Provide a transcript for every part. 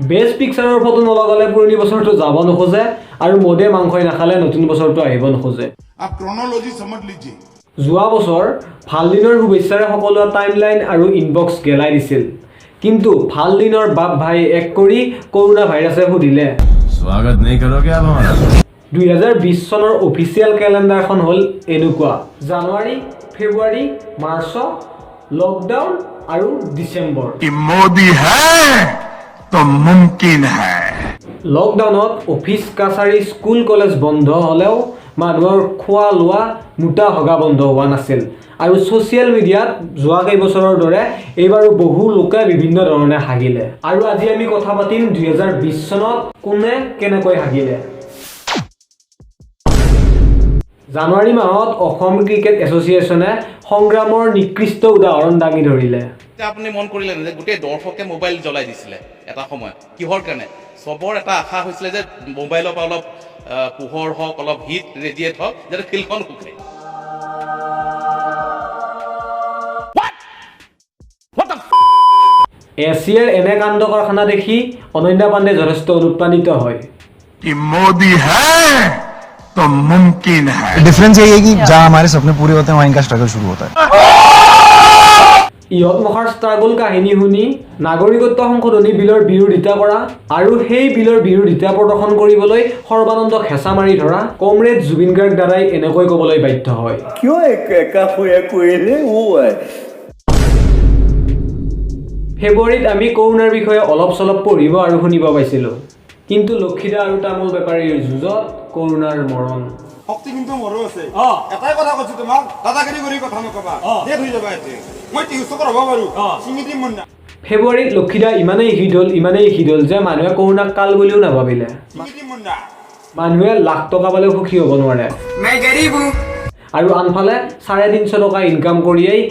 Best পিকচাৰৰ photo নলগালে পুৰণি বছৰটো যাব নোখোজে আৰু মদে মাংসই নাখালে নতুন বছৰটো আহিব নোখোজে। যোৱা বছৰ ভাল দিনৰ শুভেচ্ছাৰে সকলোৱে টাইমলাইন আৰু ইনবক্স গেলাই দিছিল, কিন্তু ভাল দিনৰ বাপ ভাই এক কৰি কৰোনা ভাইৰাছে সুধিলে স্বাগত নাই কৰোগে আপ হামাৰা। 2020 চনৰ অফিচিয়েল কেলেণ্ডাৰখন হ'ল এনেকুৱা: জানুৱাৰী, ফেব্ৰুৱাৰী, মাৰ্চ, লকডাউন আৰু ডিচেম্বৰ। মোদী হ্যায় তো মুমকিন হ্যায়। লকডাউনত অফিচ কাছাৰী স্কুল কলেজ বন্ধ হ'লেও মানুহৰ খোৱা লোৱা মোটা হগা বন্ধ হোৱা নাছিল আৰু ছ'চিয়েল মিডিয়াত যোৱা কেইবছৰৰ দৰে এইবাৰো বহু লোকে বিভিন্ন ধৰণে হাগিলে। আৰু আজি আমি কথা পাতিম 2020 চনত কোনে কেনেকৈ হাগিলে। জানুৱাৰী মাহত অসম ক্ৰিকেট এছ'চিয়েশ্যনে সংগ্ৰামৰ নিকৃষ্ট উদাহৰণ দাঙি ধৰিলে। আপুনি মন কৰিলে যে গোটেই দৰ্শকে মোবাইল জ্বলাই দিছিলে এটা সময়ত, কিহৰ কাৰণে? চবৰ এটা আশা হৈছিলে যে মোবাইলৰ পৰা অলপ পোহৰ হওক, অলপ হিট ৰেডিয়েট হওক, যাতে ফিল্ডখন শুকে। এছিয়াৰ এনে কাণ্ড কাৰখানা দেখি অনন্যা পাণ্ডে যথেষ্ট অনুপ্ৰাণিত হয়। मोदी है तो मुमकिन है। डिफरेंस यही है कि जहाँ हमारे सपने पूरे होते हैं वहाँ इनका स्ट्रगल शुरू होता है। ইহঁত মহাৰ ষ্ট্ৰাগল কাহিনী শুনি নাগৰিকত্ব সংশোধনী বিলৰ বিৰোধিতা কৰা আৰু সেই বিলৰ বিৰোধিতা প্ৰদৰ্শন কৰিবলৈ সৰ্বানন্দক হেঁচা মাৰি ধৰা কমৰেড জুবিন গাৰ্গ দাদাই এনেকৈ ক'বলৈ বাধ্য হয়, কিয় একা হৈ কৰিলে ফেব্ৰুৱাৰীত আমি কৰোনাৰ বিষয়ে অলপ চলপ পঢ়িব আৰু শুনিব পাইছিলোঁ, কিন্তু লক্ষীদা আৰু তামোল বেপাৰীৰ যুঁজত কৰোনাৰ মৰণ। শক্তি কিন্তু মোৰো আছে। এটাই কথা কৈছো তোমাক, দাদাগিৰি কৰি কথা নকবা, ডেট হৈ যাবা এতিয়া। মই টিউচকৰ হ'ব পাৰো, চিঙি দিম মন না। ফেব্ৰুৱাৰীত লক্ষীদা ইমানেই হিট হ'ল যে মানুহে কৰোনাক কাল বুলিও নাভাবিলে। মানুহে লাখ টকা পালেও সুখী হ'ব নোৱাৰে। আৰু আনফালে 350 টকা ইনকাম কৰিয়েই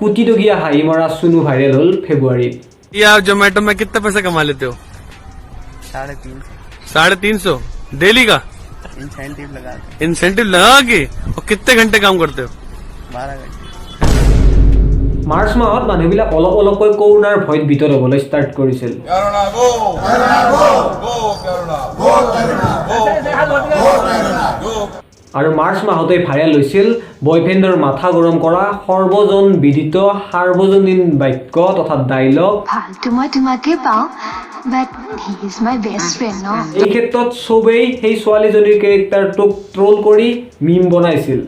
কোটিটকীয়া হাঁহি মৰা চুনু ভাইৰেল হ'ল ফেব্ৰুৱাৰীত। आप जोमेटो में कितने पैसे कमा लेते हो? 350 डेली का इंसेंटिव लगा के? और कितने घंटे काम करते हो? 12 घंटे। মাৰ্চ মাহত মানুহবিলাক অলপ অলপকৈ কৰোনাৰ ভয়ত ভিতৰ হ'বলৈ ষ্টাৰ্ট কৰিছিল। আৰু মাৰ্চ মাহতেই ভাইৰেল হৈছিল বয়ফ্ৰেণ্ডৰ মাথা গৰম কৰা সৰ্বজন বিদিত সাৰ্বজনীন বাক্য তথা ডাইলগ, ভালটো মই তোমাকে পাওঁ, but he is my best friend ন। এই ক্ষেত্ৰত চবেই সেই ছোৱালীজনীৰ কেৰেক্টাৰটোক ট্ৰল কৰি মিম বনাইছিল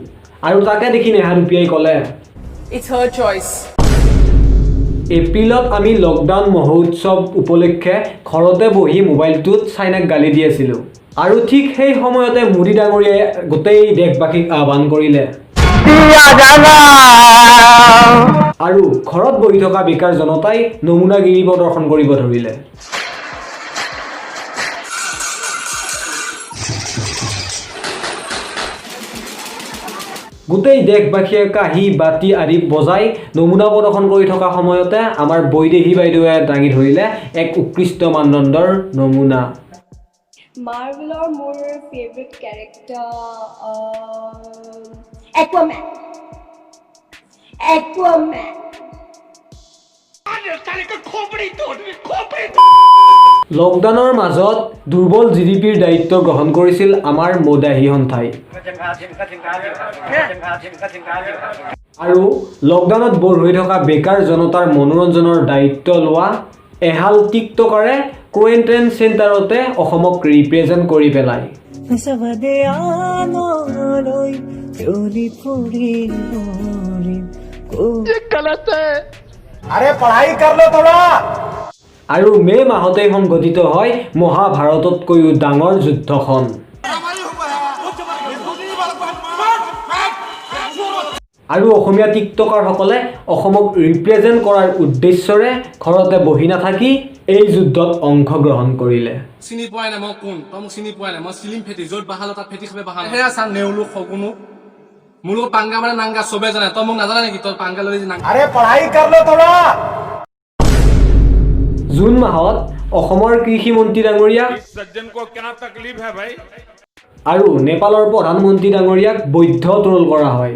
আৰু তাকে দেখি নেহা ৰূপিয়াই ক'লে, It's her choice. এপ্ৰিলত আমি লকডাউন মহোৎসৱ উপলক্ষে ঘৰতে বহি মোবাইলটোত চাইনাক গালি দি আছিলোঁ আৰু ঠিক সেই সময়তে মোদী ডাঙৰীয়াই গোটেই দেশবাসীক আহ্বান কৰিলে আৰু ঘৰত বহি থকা বেকাৰ জনতাই নমুনাগিৰি প্ৰদৰ্শন কৰিব ধৰিলে। গোটেই দেশবাসীয়ে কাঁহী বাতি আদি বজাই নমুনা প্ৰদৰ্শন কৰি থকা সময়তে আমাৰ বৈদেহী বাইদেৱে দাঙি ধৰিলে এক উৎকৃষ্ট মানদণ্ডৰ নমুনা। মাৰ্ভেলৰ মোৰ ফেভৰেট কেৰেক্টাৰ একুৱামেন। লকডাউনৰ মাজত দুৰ্বল GDPৰ দায়িত্ব গ্ৰহণ কৰিছিল আমাৰ মদাহী সন্থাই আৰু লকডাউনত বৰ হৈ থকা বেকাৰ জনতাৰ মনোৰঞ্জনৰ দায়িত্ব লোৱা এহাল টিকটকাৰে কোৱাৰেণ্টাইন চেণ্টাৰতে অসমক ৰিপ্ৰেজেণ্ট কৰি পেলায়। আৰু মে' মাহতেই সংঘটিত হয় মহাভাৰততকৈও ডাঙৰ যুদ্ধখন। আৰু অসমীয়া টিকটকাৰসকলে অসমক ৰিপ্ৰেজেণ্ট কৰাৰ উদ্দেশ্যৰে ঘৰতে বহি নাথাকি এই যুদ্ধত অংশগ্ৰহণ কৰিলে। চিনি পোৱাই নাই মই কোন, তই মোক চিনি পোৱাই নাই, মই চিলিম ফেটি, য'ত বাহালো তাত ফেটি খাবে বাহালো। সেয়া চা নেউলো সগুনো, মোৰ লগত পাংগা মানে নাংগা চবে জানে, তই মোক নাজানে নেকি? তই পাংগা লৈ নাংগা। জুন মাহত অসমৰ কৃষি মন্ত্ৰী ডাঙৰীয়া আৰু নেপালৰ প্ৰধানমন্ত্ৰী ডাঙৰীয়াক বৈধ ট্ৰল কৰা হয়।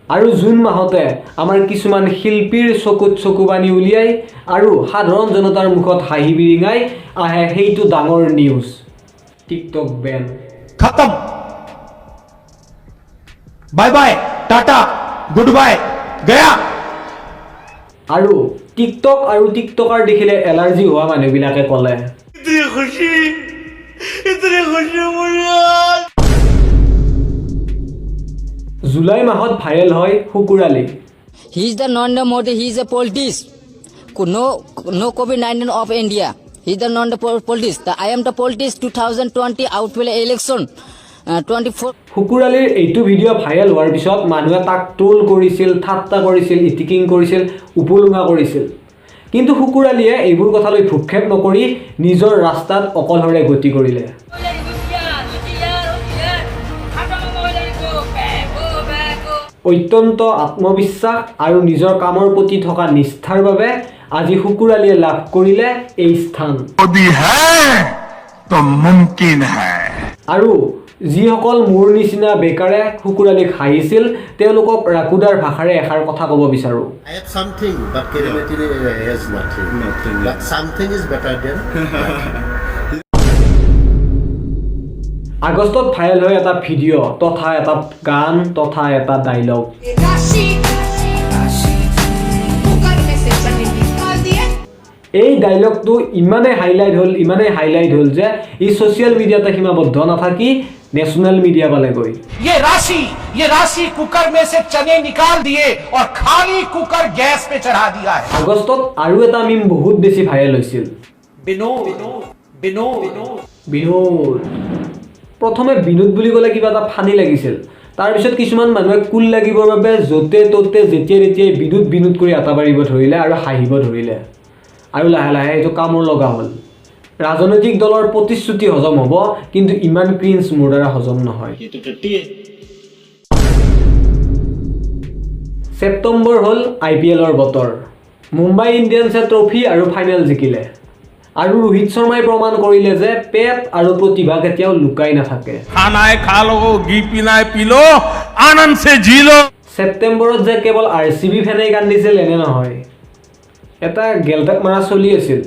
আৰু জুন মাহতে আমাৰ কিছুমান শিল্পীৰ চকুত চকু পানী উলিয়াই আৰু সাধাৰণ জনতাৰ মুখত হাঁহি বিৰিঙাই আহে সেইটো ডাঙৰ নিউজ টিকটক বেন खत्म bye bye tata good bye गया আৰু টিকটক আৰু টিকটকাৰ দেখিলে এলাৰ্জি হোৱা মানুহবিলাকে ক'লে জুলাই মাহত ভাইৰেল হয় শুকুৰালি He is the Narendra Modi. He is a politics. No COVID-19 of India. He is the non-politics. I am the politics 2020 outwell election 24. শুকুৰালিৰ এইটো ভিডিঅ' ভাইৰেল হোৱাৰ পিছত মানুহে তাক ট্ৰোল কৰিছিল ঠাট্টা কৰিছিল ইটিকিং কৰিছিল উপলুঙা কৰিছিল কিন্তু শুকুৰালিয়ে এইবোৰ কথালৈ ভ্ৰূক্ষেপ নকৰি নিজৰ ৰাস্তাত অকলহৰে গতি কৰিলে অত্যন্ত আত্মবিশ্বাস আৰু নিজৰ কামৰ প্ৰতি থকা নিষ্ঠাৰ বাবে আজি শুকুৰালিয়ে লাভ কৰিলে এই স্থান मोदी है तो मुमकिन है আৰু যিসকল মোৰ নিচিনা বেকাৰে শুকুৰালিক হাঁহিছিল তেওঁলোকক ৰাকুদাৰ ভাষাৰে এষাৰ কথা ক'ব বিচাৰোঁ I have something, but Kirimetiri has nothing. But something is better than nothing. আগষ্টত ভাইৰেল হয় এটা ভিডিঅ' তথা এটা গান তথা এটা ডাইলগ এই ডাইলগটো ইমানেই হাইলাইট হ'ল যে ই ছ'চিয়েল মিডিয়াতে সীমাবদ্ধ নাথাকি नेशनल मीडिया वाले कोई ये राशि कुकर में से चने निकाल दिए और खाली कुकर गैस पे चढ़ा दिया है আগষ্টত আৰু এটা মিম বহুত বেছি ভাইৰেল হৈছিল বিনোদ প্ৰথমে বিনোদ বুলি ক'লে কিবা এটা ফানি লাগিছিল তাৰ পিছত কিছুমান মানুহে কুল লাগিবৰ বাবে যতে ততে যেতিয়াই বিনোদ কৰি আটা বাঢ়িব ধৰিলে আৰু হাঁহিব ধৰিলে আৰু লাহে লাহে এইটো কামৰ লগা হ'ল ৰাজনৈতিক দলৰ প্ৰতিশ্ৰুতি হজম হ'ব কিন্তু ইমান ক্ৰিঞ্জ মোৰ দ্বাৰা হজম নহয় ছেপ্টেম্বৰ হ'ল IPLৰ বতৰ মুম্বাই ইণ্ডিয়ানছে ট্ৰফি আৰু ফাইনেল জিকিলে আৰু ৰোহিত শৰ্মাই প্ৰমাণ কৰিলে যে পেট আৰু প্ৰতিভা কেতিয়াও লুকাই নাথাকে खाना है खा लो घी पीना है पी लो आनंद से जी लो ছেপ্টেম্বৰত যে কেৱল RCB ফেনেই কান্দিছিল এনে নহয় এটা গেলটাক মাৰা চলি আছিল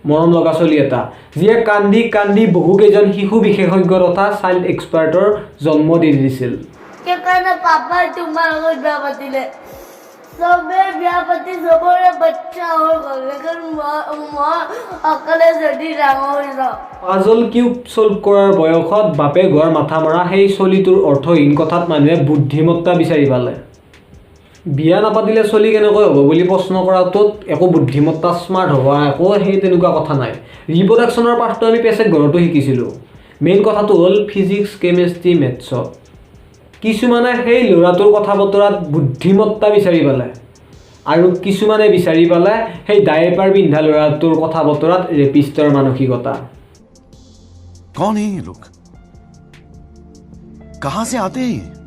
মৰম লগা চলি এটা যিয়ে কান্দি বহুকেইজন শিশু বিশেষজ্ঞ তথা চাইল্ড এক্সপাৰ্টৰ জন্ম দি দিছিল সেইকাৰণে পাপাই তোমাৰ লগত বিয়া পাতিলে চবে বিয়া পাতি চবৰে বাচ্চা হৈ গ'ল লেকিন মই অকলে যদি ডাঙৰ হৈ যাওঁ পাজল কিউব ছল্ভ কৰাৰ বয়সত বাপে ঘৰ মাথা মৰা সেই চলিটোৰ অৰ্থহীন কথাত মানুহে বুদ্ধিমত্তা বিচাৰি পালে বিয়া নাপাতিলে চলি কেনেকৈ হ'ব বুলি প্ৰশ্ন কৰাটোত একো বুদ্ধিমত্তা স্মাৰ্ট হোৱা একো সেই তেনেকুৱা কথা নাই ৰিপ্ৰডাকশ্যনৰ পাঠটো আমি পেছেট ঘৰতো শিকিছিলোঁ মেইন কথাটো হ'ল ফিজিক্স কেমেষ্ট্ৰি মেথছত কিছুমানে সেই ল'ৰাটোৰ কথা বতৰাত বুদ্ধিমত্তা বিচাৰি পালে আৰু কিছুমানে বিচাৰি পালে সেই ডায়েপাৰ পিন্ধা ল'ৰাটোৰ কথা বতৰাত ৰেপিষ্টৰ মানসিকতা कौन है ये लोग कहां से आते हैं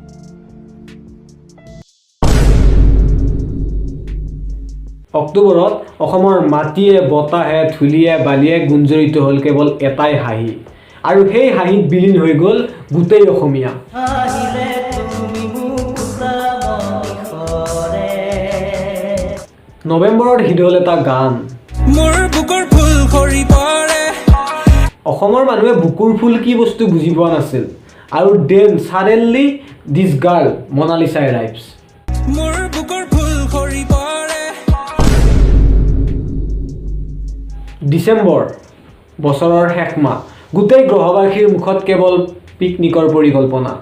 অক্টোবৰত অসমৰ মাটিয়ে বতাহে ধূলিয়ে বালিয়ে গুঞ্জৰিত হ'ল কেৱল এটাই হাঁহি আৰু সেই হাঁহিত বিলীন হৈ গ'ল গোটেই অসমীয়া নৱেম্বৰত হিট হ'ল এটা গান অসমৰ মানুহে বুকুৰ ফুল কি বস্তু বুজি পোৱা নাছিল আৰু দেন ছাডেনলি দিছ গাৰ্ল মনালিছা এৰাইভছ ডিচেম্বৰ বছৰৰ শেষ মাহ গোটেই গ্ৰহবাসীৰ মুখত কেৱল পিকনিকৰ পৰিকল্পনা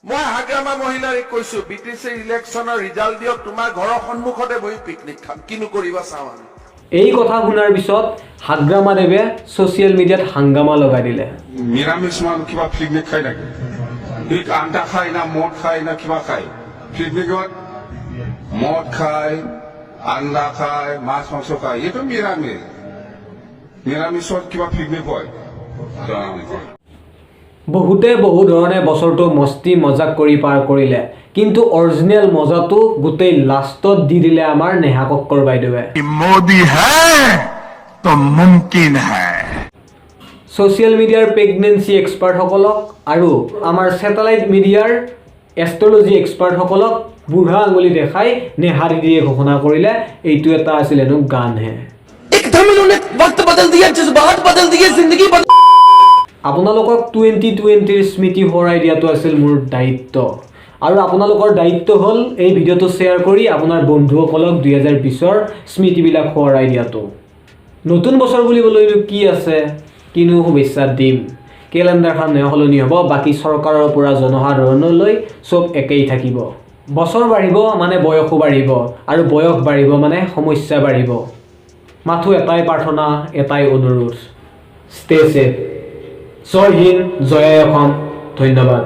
মই হাগ্ৰামা মহিলাৰে কৈছো BTC ইলেকশ্যনৰ ৰিজাল্ট দিয়ক তোমাৰ ঘৰৰ সন্মুখতে বহি পিকনিক খাম কিনো কৰিবা চাওঁ আমি এই কথা শুনাৰ পিছত হাগ্ৰামাদেৱে ছ'চিয়েল মিডিয়াত হাংগামা লগাই দিলে নিৰামিষ মানুহ কিবা পিকনিক খাই থাকে আন্দা খায় না মদ খায় না কিবা খায় পিকনিকত মদ খায় আন্দা খায় মাছ মাংস খায় এইটো নিৰামিষত কিবা পিকনিক হয় বহুতে বহু ধৰণে বছৰটো মস্তি মজাক কৰি পাৰ কৰিলে কিন্তু অৰিজিনেল মজাটো গোটেই লাষ্টত দি দিলে আমাৰ নেহা কক্কৰ বাইদেৱে मोदी है तो मुमकिन है ছ'চিয়েল মিডিয়াৰ প্ৰেগনেঞ্চি এক্সপাৰ্টসকলক আৰু আমাৰ ছেটেলাইট মিডিয়াৰ এষ্ট্ৰলজি এক্সপাৰ্টসকলক বুঢ়া আঙুলি দেখাই নেহাৰি দিয়ে ঘোষণা কৰিলে এইটো এটা আছিল হেনো গানহে আপোনালোকক 2020ৰ স্মৃতি সোঁৱৰাই দিয়াটো আছিল মোৰ দায়িত্ব আৰু আপোনালোকৰ দায়িত্ব হ'ল এই ভিডিঅ'টো শ্বেয়াৰ কৰি আপোনাৰ বন্ধুসকলক 2020ৰ স্মৃতিবিলাক সোঁৱৰাই দিয়াটো নতুন বছৰ বুলিবলৈনো কি আছে কিনো শুভেচ্ছা দিম কেলেণ্ডাৰখন সলনি হ'ব বাকী চৰকাৰৰ পৰা জনসাধাৰণলৈ চব একেই থাকিব বছৰ বাঢ়িব মানে বয়সো বাঢ়িব আৰু বয়স বাঢ়িব মানে সমস্যা বাঢ়িব মাথো এটাই প্ৰাৰ্থনা এটাই অনুৰোধ ষ্টে ছেফ জয় হিন্দ জয় অসম ধন্যবাদ